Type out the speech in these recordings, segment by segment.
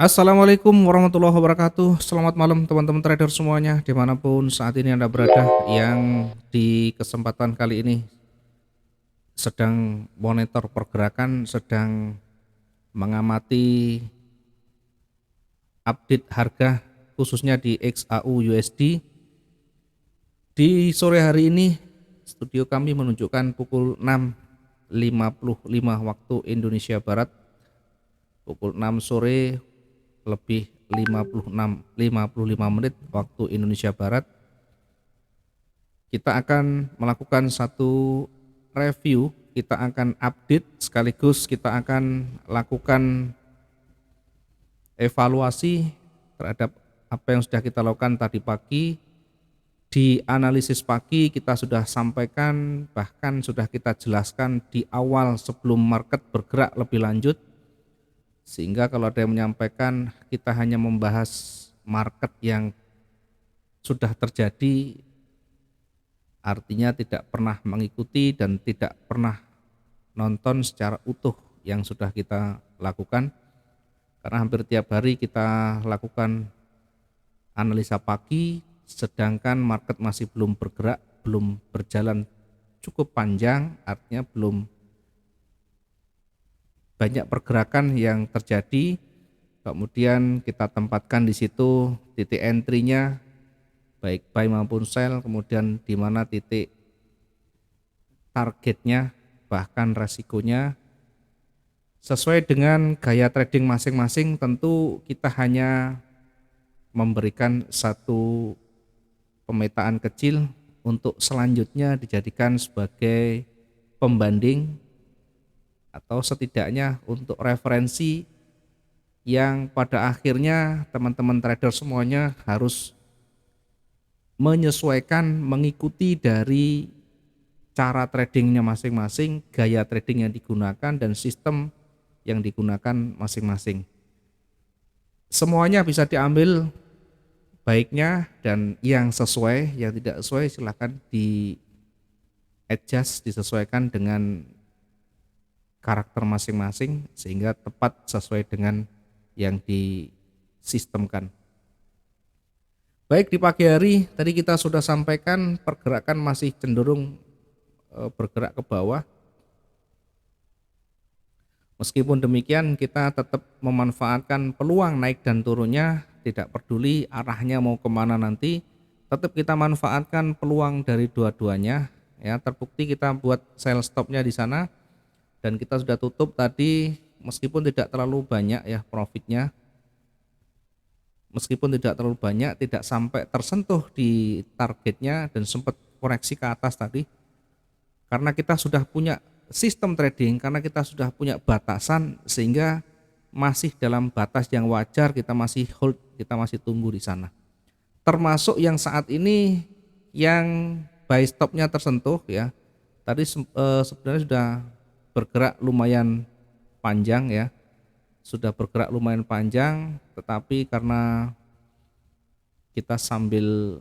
Assalamualaikum warahmatullahi wabarakatuh. Selamat malam teman-teman trader semuanya, dimanapun saat ini Anda berada, yang di kesempatan kali ini sedang monitor pergerakan, sedang mengamati update harga khususnya di XAU USD. Di sore hari ini studio kami menunjukkan pukul 6.55 waktu Indonesia Barat, pukul 6 sore lebih 55 menit waktu Indonesia Barat. Kita akan melakukan satu review, kita akan update sekaligus kita akan lakukan evaluasi terhadap apa yang sudah kita lakukan tadi pagi. Di analisis pagi kita sudah sampaikan, bahkan sudah kita jelaskan di awal sebelum market bergerak lebih lanjut, sehingga kalau ada yang menyampaikan kita hanya membahas market yang sudah terjadi, artinya tidak pernah mengikuti dan tidak pernah nonton secara utuh yang sudah kita lakukan. Karena hampir tiap hari kita lakukan analisa pagi, sedangkan market masih belum bergerak, belum berjalan cukup panjang, artinya belum banyak pergerakan yang terjadi. Kemudian kita tempatkan di situ titik entry-nya, baik buy maupun sell, kemudian di mana titik targetnya, bahkan resikonya. Sesuai dengan gaya trading masing-masing, tentu kita hanya memberikan satu pemetaan kecil untuk selanjutnya dijadikan sebagai pembanding atau setidaknya untuk referensi yang pada akhirnya teman-teman trader semuanya harus menyesuaikan, mengikuti dari cara tradingnya masing-masing, gaya trading yang digunakan, dan sistem yang digunakan masing-masing. Semuanya bisa diambil baiknya, dan yang sesuai, yang tidak sesuai silahkan di adjust, disesuaikan dengan karakter masing-masing sehingga tepat sesuai dengan yang disistemkan. Baik, di pagi hari tadi kita sudah sampaikan pergerakan masih cenderung bergerak ke bawah. Meskipun demikian kita tetap memanfaatkan peluang naik dan turunnya, tidak peduli arahnya mau kemana nanti, tetap kita manfaatkan peluang dari dua-duanya. Ya, terbukti kita buat sell stopnya di sana dan kita sudah tutup tadi, meskipun tidak terlalu banyak ya profitnya, meskipun tidak terlalu banyak, tidak sampai tersentuh di targetnya dan sempat koreksi ke atas tadi, karena kita sudah punya sistem trading, karena kita sudah punya batasan, sehingga masih dalam batas yang wajar, kita masih hold, kita masih tunggu di sana. Termasuk yang saat ini yang buy stopnya tersentuh ya, tadi sebenarnya sudah bergerak lumayan panjang ya, sudah bergerak lumayan panjang, tetapi karena kita sambil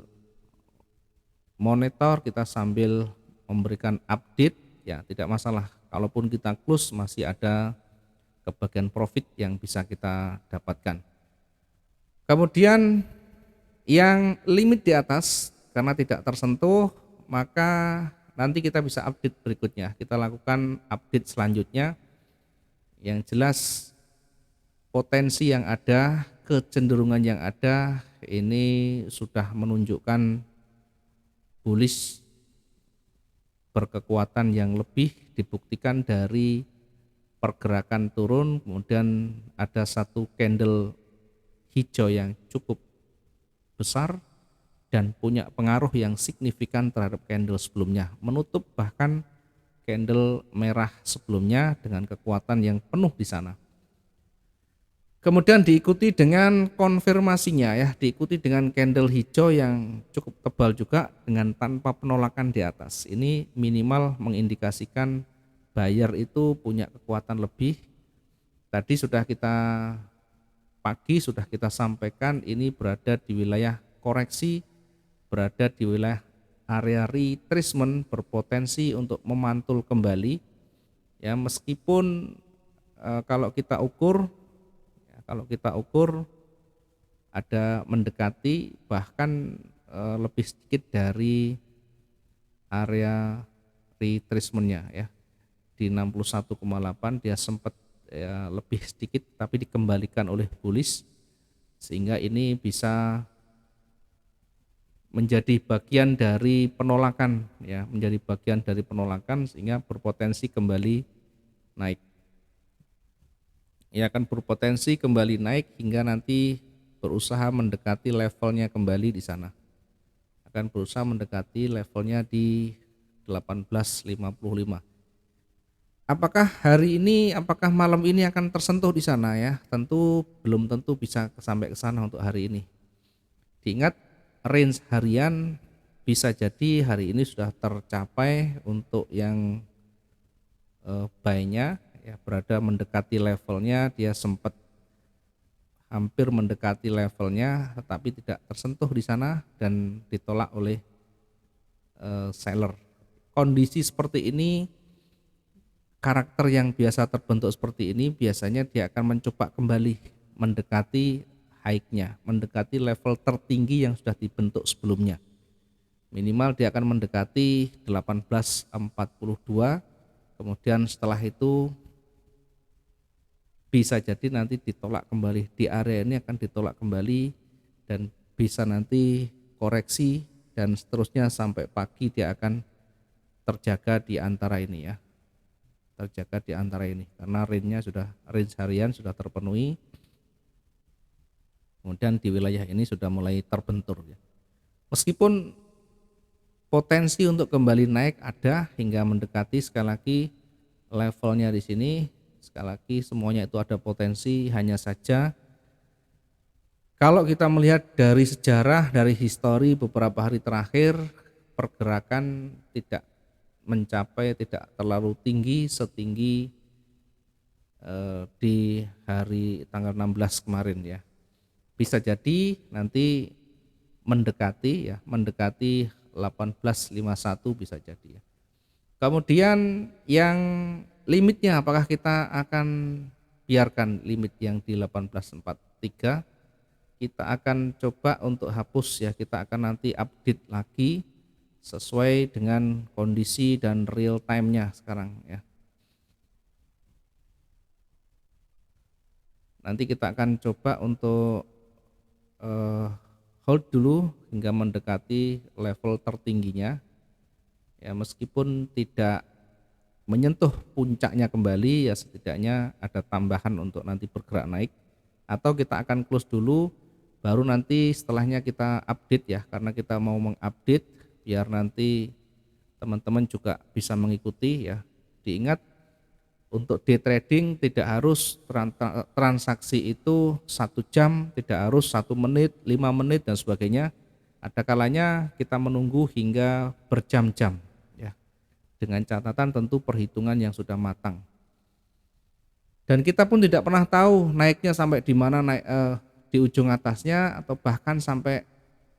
monitor, kita sambil memberikan update, ya tidak masalah. Kalaupun kita close masih ada kebagian profit yang bisa kita dapatkan. Kemudian yang limit di atas karena tidak tersentuh, maka nanti kita bisa update berikutnya. Kita lakukan update selanjutnya. Yang jelas potensi yang ada, kecenderungan yang ada ini sudah menunjukkan bullish berkekuatan yang lebih, dibuktikan dari pergerakan turun, kemudian ada satu candle hijau yang cukup besar dan punya pengaruh yang signifikan terhadap candle sebelumnya, menutup bahkan candle merah sebelumnya dengan kekuatan yang penuh di sana. Kemudian diikuti dengan konfirmasinya ya, diikuti dengan candle hijau yang cukup tebal juga dengan tanpa penolakan di atas. Ini minimal mengindikasikan buyer itu punya kekuatan lebih. Tadi sudah kita pagi sudah kita sampaikan ini berada di wilayah koreksi, berada di wilayah area retracement, berpotensi untuk memantul kembali. Ya, meskipun kalau kita ukur Kalau kita ukur ada mendekati bahkan lebih sedikit dari area retracement-nya ya. Di 61,8 dia sempat ya, lebih sedikit tapi dikembalikan oleh bullish, sehingga ini bisa menjadi bagian dari penolakan ya, menjadi bagian dari penolakan sehingga berpotensi kembali naik. Ya akan berpotensi kembali naik hingga nanti berusaha mendekati levelnya kembali di sana. Akan berusaha mendekati levelnya di 18.55. Apakah hari ini, apakah malam ini akan tersentuh di sana ya? Tentu belum tentu bisa sampai ke sana untuk hari ini. Diingat range harian bisa jadi hari ini sudah tercapai untuk yang buy-nya ya, berada mendekati levelnya, dia sempat hampir mendekati levelnya tetapi tidak tersentuh di sana dan ditolak oleh seller. Kondisi seperti ini, karakter yang biasa terbentuk seperti ini biasanya dia akan mencoba kembali mendekati high-nya, mendekati level tertinggi yang sudah dibentuk sebelumnya. Minimal dia akan mendekati 1842, kemudian setelah itu bisa jadi nanti ditolak kembali, di area ini akan ditolak kembali dan bisa nanti koreksi dan seterusnya sampai pagi dia akan terjaga di antara ini ya, terjaga di antara ini karena range harian sudah terpenuhi, kemudian di wilayah ini sudah mulai terbentur ya. Meskipun potensi untuk kembali naik ada hingga mendekati sekali lagi levelnya di sini, sekali lagi semuanya itu ada potensi, hanya saja kalau kita melihat dari sejarah, dari histori beberapa hari terakhir, pergerakan tidak mencapai, tidak terlalu tinggi setinggi di hari tanggal 16 kemarin ya. Bisa jadi nanti mendekati ya, mendekati 1851 bisa jadi ya. Kemudian yang limitnya, apakah kita akan biarkan limit yang di 1843? Kita akan coba untuk hapus ya, kita akan nanti update lagi sesuai dengan kondisi dan real time-nya sekarang ya. Nanti kita akan coba untuk hold dulu hingga mendekati level tertingginya ya, meskipun tidak menyentuh puncaknya kembali ya, setidaknya ada tambahan untuk nanti bergerak naik, atau kita akan close dulu baru nanti setelahnya kita update ya, karena kita mau mengupdate biar nanti teman-teman juga bisa mengikuti ya. Diingat untuk day trading tidak harus transaksi itu 1 jam, tidak harus 1 menit, 5 menit dan sebagainya. Ada kalanya kita menunggu hingga berjam-jam ya, dengan catatan tentu perhitungan yang sudah matang. Dan kita pun tidak pernah tahu naiknya sampai di mana, naik di ujung atasnya atau bahkan sampai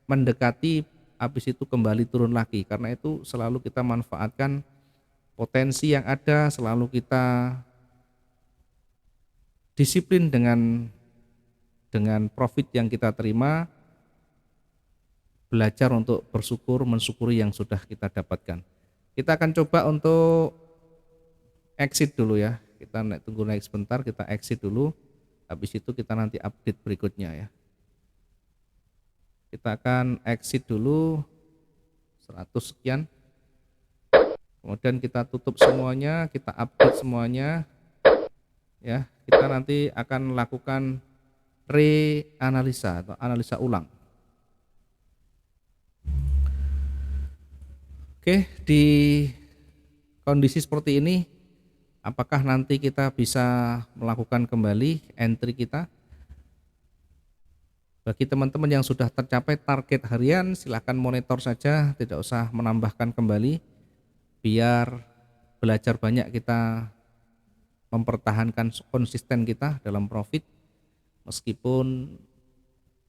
mendekati habis itu kembali turun lagi. Karena itu selalu kita manfaatkan potensi yang ada, selalu kita disiplin dengan profit yang kita terima, belajar untuk bersyukur, mensyukuri yang sudah kita dapatkan. Kita akan coba untuk exit dulu ya, kita tunggu naik sebentar, kita exit dulu, habis itu kita nanti update berikutnya ya. Kita akan exit dulu 100 sekian, kemudian kita tutup semuanya, kita update semuanya ya. Kita nanti akan melakukan reanalisa atau analisa ulang. Oke, di kondisi seperti ini apakah nanti kita bisa melakukan kembali entry kita? Bagi teman-teman yang sudah tercapai target harian, silahkan monitor saja, tidak usah menambahkan kembali, biar belajar banyak kita mempertahankan konsisten kita dalam profit. Meskipun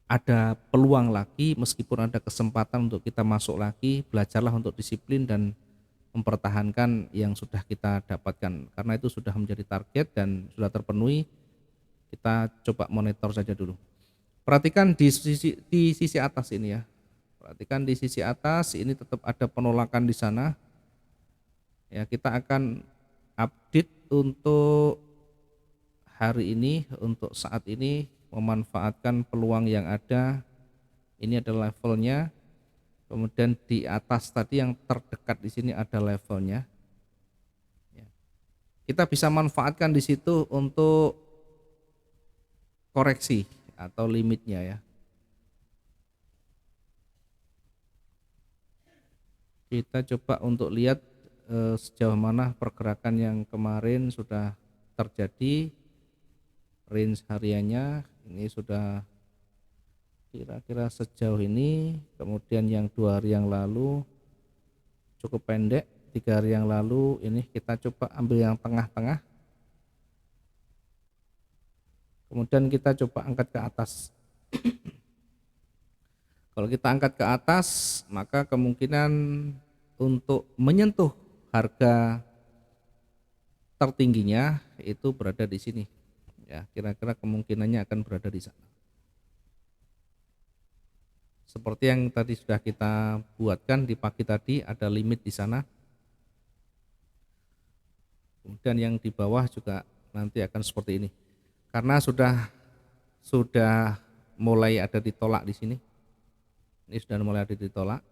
ada peluang lagi, meskipun ada kesempatan untuk kita masuk lagi, belajarlah untuk disiplin dan mempertahankan yang sudah kita dapatkan, karena itu sudah menjadi target dan sudah terpenuhi. Kita coba monitor saja dulu. Perhatikan di sisi atas ini ya. Perhatikan di sisi atas ini tetap ada penolakan di sana. Ya, kita akan update untuk hari ini, untuk saat ini memanfaatkan peluang yang ada. Ini adalah levelnya. Kemudian di atas tadi yang terdekat di sini ada levelnya. Ya. Kita bisa manfaatkan di situ untuk koreksi atau limitnya ya. Kita coba untuk lihat sejauh mana pergerakan yang kemarin sudah terjadi, range hariannya ini sudah kira-kira sejauh ini. Kemudian yang 2 hari yang lalu cukup pendek, 3 hari yang lalu ini kita coba ambil yang tengah-tengah, kemudian kita coba angkat ke atas. Kalau kita angkat ke atas, maka kemungkinan untuk menyentuh harga tertingginya itu berada di sini. Ya, kira-kira kemungkinannya akan berada di sana. Seperti yang tadi sudah kita buatkan di pagi tadi, ada limit di sana. Kemudian yang di bawah juga nanti akan seperti ini. Karena sudah mulai ada ditolak di sini. Ini sudah mulai ada ditolak.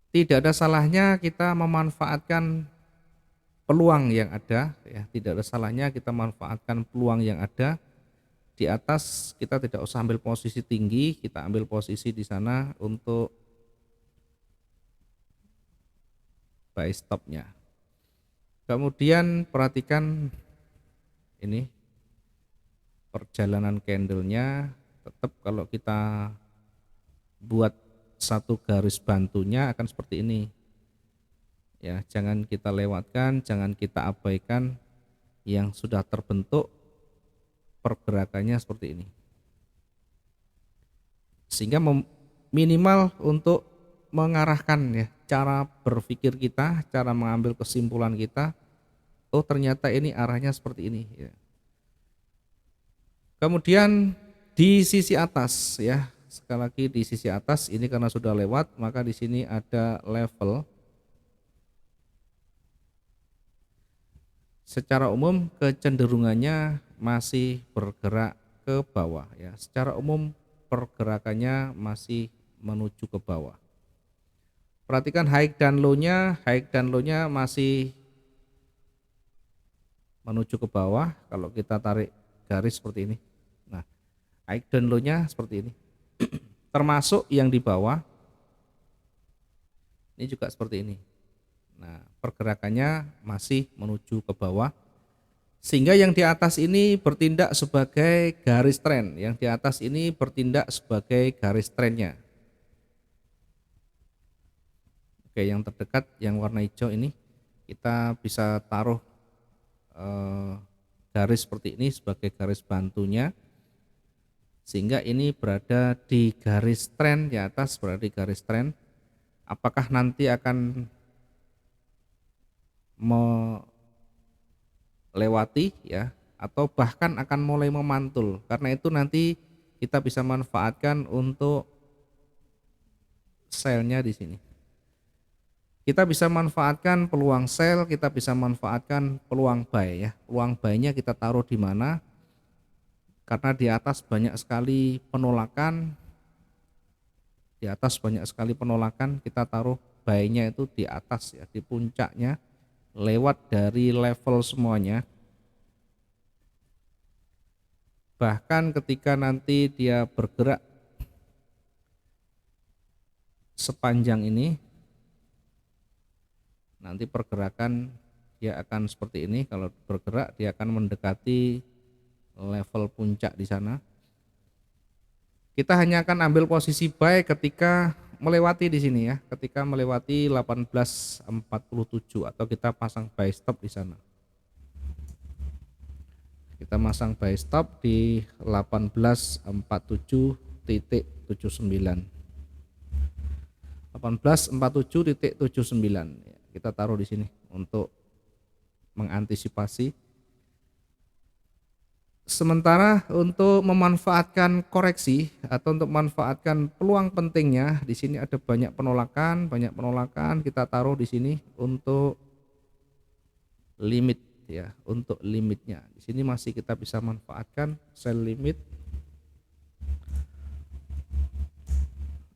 Tidak ada salahnya kita memanfaatkan peluang yang ada ya, tidak ada salahnya kita manfaatkan peluang yang ada di atas. Kita tidak usah ambil posisi tinggi, kita ambil posisi di sana untuk buy stopnya. Kemudian perhatikan ini perjalanan candlenya. Tetap kalau kita buat satu garis bantunya akan seperti ini ya, jangan kita lewatkan, jangan kita abaikan yang sudah terbentuk pergerakannya seperti ini, sehingga minimal untuk mengarahkan ya cara berpikir kita, cara mengambil kesimpulan kita. Oh, ternyata ini arahnya seperti ini ya. Kemudian di sisi atas ya, sekali lagi di sisi atas ini karena sudah lewat, maka di sini ada level. Secara umum kecenderungannya masih bergerak ke bawah ya. Secara umum pergerakannya masih menuju ke bawah. Perhatikan high dan low-nya masih menuju ke bawah. Kalau kita tarik garis seperti ini. Nah, high dan low-nya seperti ini. Termasuk yang di bawah. Ini juga seperti ini. Nah, pergerakannya masih menuju ke bawah. Sehingga yang di atas ini bertindak sebagai garis tren, yang di atas ini bertindak sebagai garis trennya. Oke, yang terdekat yang warna hijau ini kita bisa taruh garis seperti ini sebagai garis bantunya, sehingga ini berada di garis tren di atas, berada di garis tren. Apakah nanti akan melewati ya, atau bahkan akan mulai memantul? Karena itu nanti kita bisa manfaatkan untuk sell-nya di sini. Kita bisa manfaatkan peluang sell, kita bisa manfaatkan peluang buy ya. Peluang buy-nya kita taruh di mana? Karena di atas banyak sekali penolakan. Di atas banyak sekali penolakan, kita taruh buy-nya itu di atas ya, di puncaknya, lewat dari level semuanya. Bahkan ketika nanti dia bergerak sepanjang ini, nanti pergerakan dia akan seperti ini. Kalau bergerak dia akan mendekati level puncak di sana. Kita hanya akan ambil posisi buy ketika melewati di sini ya, ketika melewati 1847 atau kita pasang buy stop di sana. Kita pasang buy stop di 1847.79. 1847.79 ya, kita taruh di sini untuk mengantisipasi Sementara untuk memanfaatkan koreksi atau untuk memanfaatkan peluang pentingnya, di sini ada banyak penolakan kita taruh di sini untuk limit ya, untuk limitnya. Di sini masih kita bisa manfaatkan sell limit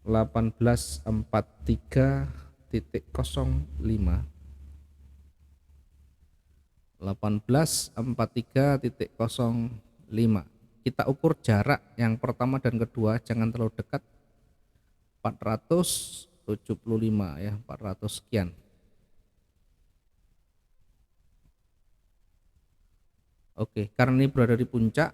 1843.05, 1843.05. Kita ukur jarak yang pertama dan kedua, jangan terlalu dekat, 475 ya, 400 sekian. Oke, karena ini berada di puncak,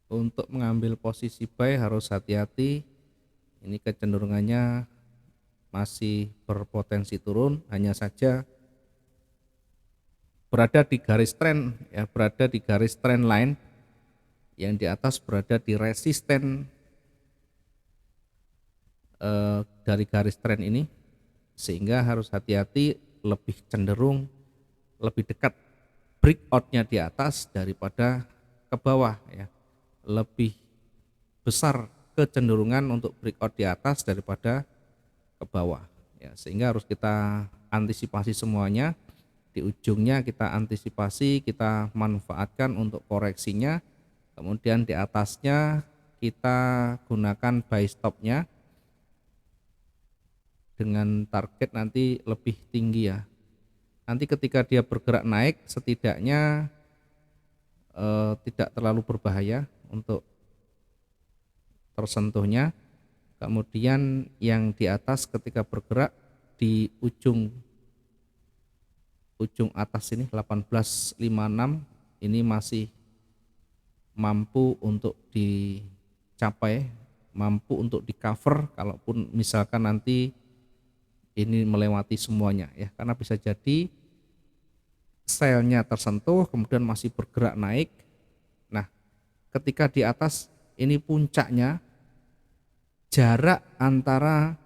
untuk mengambil posisi buy harus hati-hati. Ini kecenderungannya masih berpotensi turun, hanya saja berada di garis tren ya, berada di garis trend line yang di atas berada di resisten dari garis tren ini, sehingga harus hati-hati, lebih cenderung lebih dekat breakoutnya di atas daripada ke bawah ya, lebih besar kecenderungan untuk breakout di atas daripada ke bawah ya, sehingga harus kita antisipasi semuanya. Di ujungnya kita antisipasi, kita manfaatkan untuk koreksinya, kemudian di atasnya kita gunakan buy stopnya dengan target nanti lebih tinggi ya. Nanti ketika dia bergerak naik, setidaknya tidak terlalu berbahaya untuk tersentuhnya. Kemudian yang di atas ketika bergerak di ujung atas ini 1856 ini masih mampu untuk dicapai, mampu untuk di cover kalaupun misalkan nanti ini melewati semuanya ya, karena bisa jadi selnya tersentuh kemudian masih bergerak naik. Nah, ketika di atas ini puncaknya, jarak antara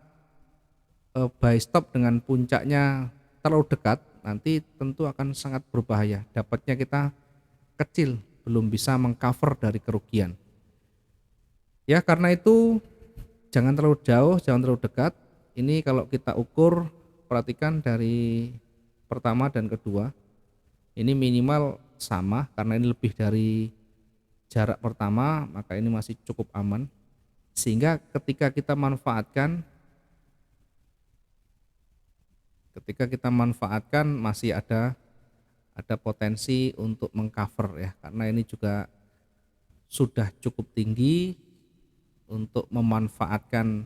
buy stop dengan puncaknya terlalu dekat, nanti tentu akan sangat berbahaya. Dapatnya kita kecil, belum bisa mengcover dari kerugian. Ya, karena itu jangan terlalu jauh, jangan terlalu dekat. Ini kalau kita ukur, perhatikan dari pertama dan kedua, ini minimal sama karena ini lebih dari jarak pertama, maka ini masih cukup aman. Sehingga ketika kita manfaatkan masih ada potensi untuk mengcover ya, karena ini juga sudah cukup tinggi. Untuk memanfaatkan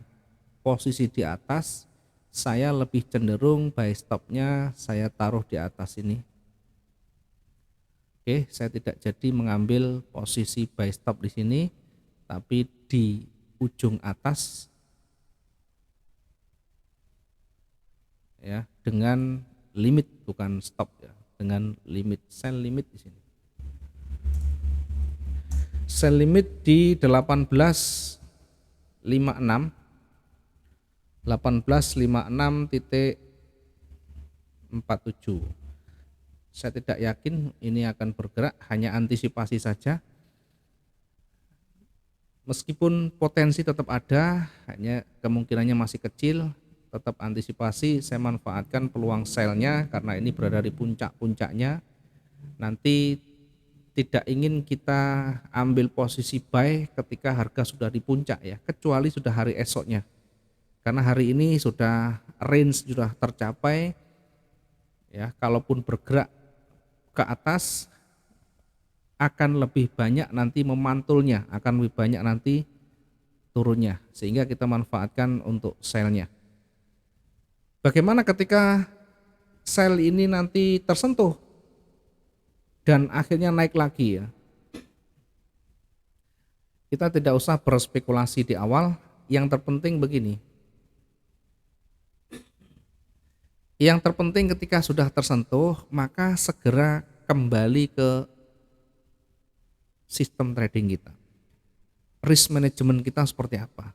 posisi di atas, saya lebih cenderung buy stopnya saya taruh di atas ini. Oke, saya tidak jadi mengambil posisi buy stop di sini, tapi di ujung atas ya, dengan limit, bukan stop ya, dengan limit, sell limit di sini. Sell limit di 1856 1856.47. Saya tidak yakin ini akan bergerak, hanya antisipasi saja. Meskipun potensi tetap ada, hanya kemungkinannya masih kecil, tetap antisipasi. Saya manfaatkan peluang sellnya karena ini berada di puncak-puncaknya. Nanti tidak ingin kita ambil posisi buy ketika harga sudah di puncak ya, kecuali sudah hari esoknya. Karena hari ini sudah range sudah tercapai ya, kalaupun bergerak ke atas akan lebih banyak nanti memantulnya, akan lebih banyak nanti turunnya, sehingga kita manfaatkan untuk sell-nya. Bagaimana ketika sell ini nanti tersentuh dan akhirnya naik lagi ya? Kita tidak usah berspekulasi di awal, yang terpenting begini. Yang terpenting ketika sudah tersentuh, maka segera kembali ke sistem trading kita. Risk management kita seperti apa?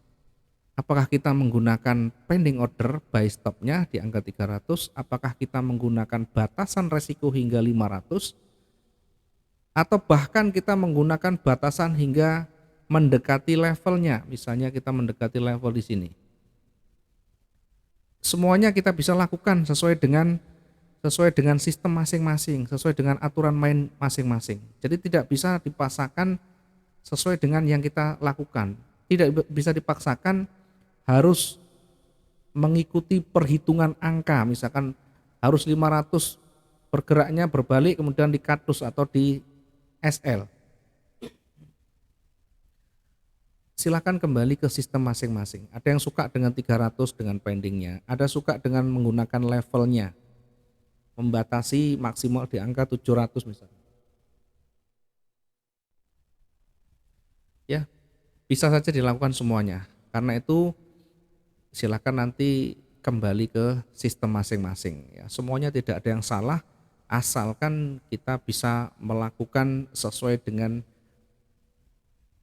Apakah kita menggunakan pending order buy stopnya di angka 300? Apakah kita menggunakan batasan resiko hingga 500? atau bahkan kita menggunakan batasan hingga mendekati levelnya. Misalnya kita mendekati level di sini. Semuanya kita bisa lakukan sesuai dengan sistem masing-masing, sesuai dengan aturan main masing-masing. Jadi tidak bisa dipaksakan sesuai dengan yang kita lakukan. Tidak bisa dipaksakan harus mengikuti perhitungan angka, misalkan harus 500 bergeraknya berbalik kemudian di katus atau di SL. Silakan kembali ke sistem masing-masing. Ada yang suka dengan 300 dengan pendingnya, ada suka dengan menggunakan levelnya, membatasi maksimal di angka 700 misalnya. Ya, bisa saja dilakukan semuanya. Karena itu silakan nanti kembali ke sistem masing-masing. Ya, semuanya tidak ada yang salah, asalkan kita bisa melakukan sesuai dengan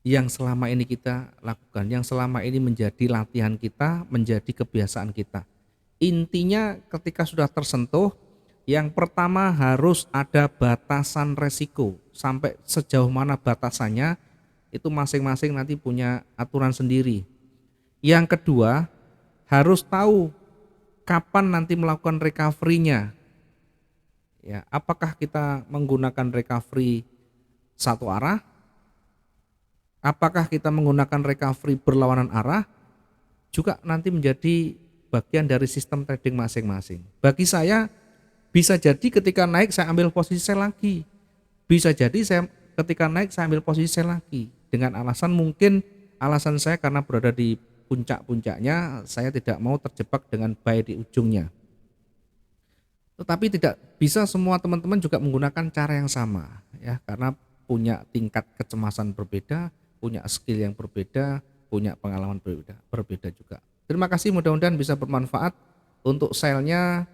yang selama ini kita lakukan, yang selama ini menjadi latihan kita, menjadi kebiasaan kita. Intinya ketika sudah tersentuh, yang pertama harus ada batasan resiko. Sampai sejauh mana batasannya, itu masing-masing nanti punya aturan sendiri. Yang kedua, harus tahu kapan nanti melakukan recovery-nya. Ya, apakah kita menggunakan recovery satu arah? Apakah kita menggunakan recovery berlawanan arah? Juga nanti menjadi bagian dari sistem trading masing-masing. Bagi saya, bisa jadi ketika naik saya ambil posisi sell lagi. Bisa jadi saya ketika naik saya ambil posisi sell lagi. Dengan alasan mungkin alasan saya karena berada di puncak-puncaknya, saya tidak mau terjebak dengan buy di ujungnya. Tetapi tidak bisa semua teman-teman juga menggunakan cara yang sama, ya, karena punya tingkat kecemasan berbeda, punya skill yang berbeda, punya pengalaman berbeda juga. Terima kasih, mudah-mudahan bisa bermanfaat. Untuk sell-nya,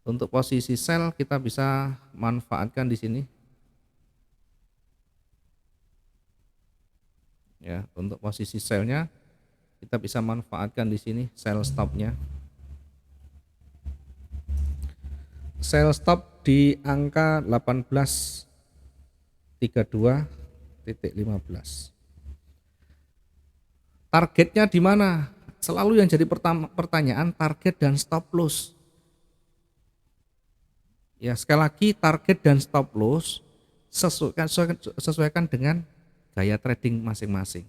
untuk posisi sell kita bisa manfaatkan di sini. Ya, untuk posisi sell-nya kita bisa manfaatkan di sini sell stop-nya. Sell stop di angka 18.32.15. Targetnya di mana? Selalu yang jadi pertanyaan target dan stop loss. Ya, sekali lagi target dan stop loss sesuaikan dengan gaya trading masing-masing.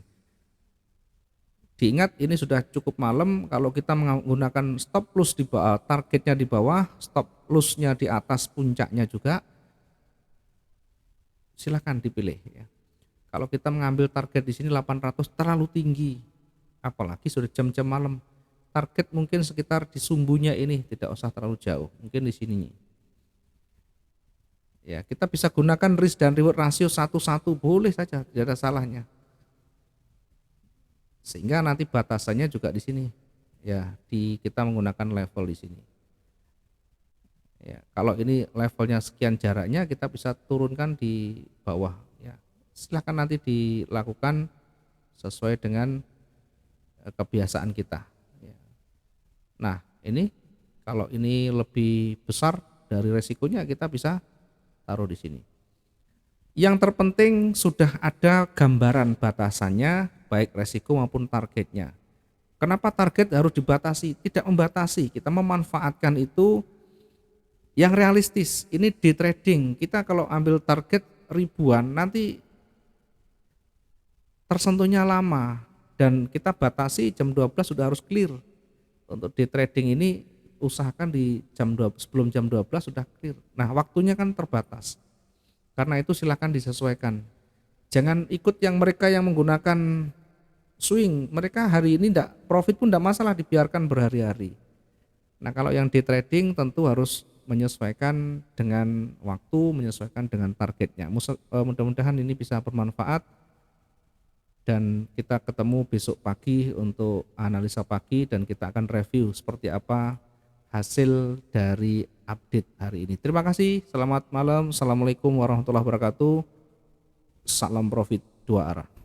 Diingat ini sudah cukup malam, kalau kita menggunakan stop loss di bawah, targetnya di bawah, stop lossnya di atas puncaknya juga, silakan dipilih ya. Kalau kita mengambil target di sini 800 terlalu tinggi, apalagi sudah jam-jam malam. Target mungkin sekitar di sumbunya ini, tidak usah terlalu jauh, mungkin di sini. Ya, kita bisa gunakan risk dan reward rasio 1:1, boleh saja, tidak ada salahnya. Sehingga nanti batasannya juga di sini. Ya, kita menggunakan level di sini. Ya, kalau ini levelnya sekian jaraknya, kita bisa turunkan di bawah ya. Silahkan nanti dilakukan sesuai dengan kebiasaan kita ya. Nah, ini kalau ini lebih besar dari resikonya, kita bisa taruh di sini. Yang terpenting sudah ada gambaran batasannya, baik resiko maupun targetnya. Kenapa target harus dibatasi? Tidak membatasi, kita memanfaatkan itu yang realistis. Ini day trading, kita kalau ambil target ribuan nanti tersentuhnya lama, dan kita batasi jam 12 sudah harus clear. Untuk day trading ini usahakan di sebelum jam 12 sudah clear. Nah, waktunya kan terbatas. Karena itu silakan disesuaikan. Jangan ikut yang mereka yang menggunakan swing. Mereka hari ini profit pun tidak masalah, dibiarkan berhari-hari. Nah, kalau yang day trading tentu harus menyesuaikan dengan waktu, menyesuaikan dengan targetnya. Mudah-mudahan ini bisa bermanfaat, dan kita ketemu besok pagi untuk analisa pagi, dan kita akan review seperti apa hasil dari update hari ini. Terima kasih, selamat malam, assalamualaikum warahmatullahi wabarakatuh, salam profit dua arah.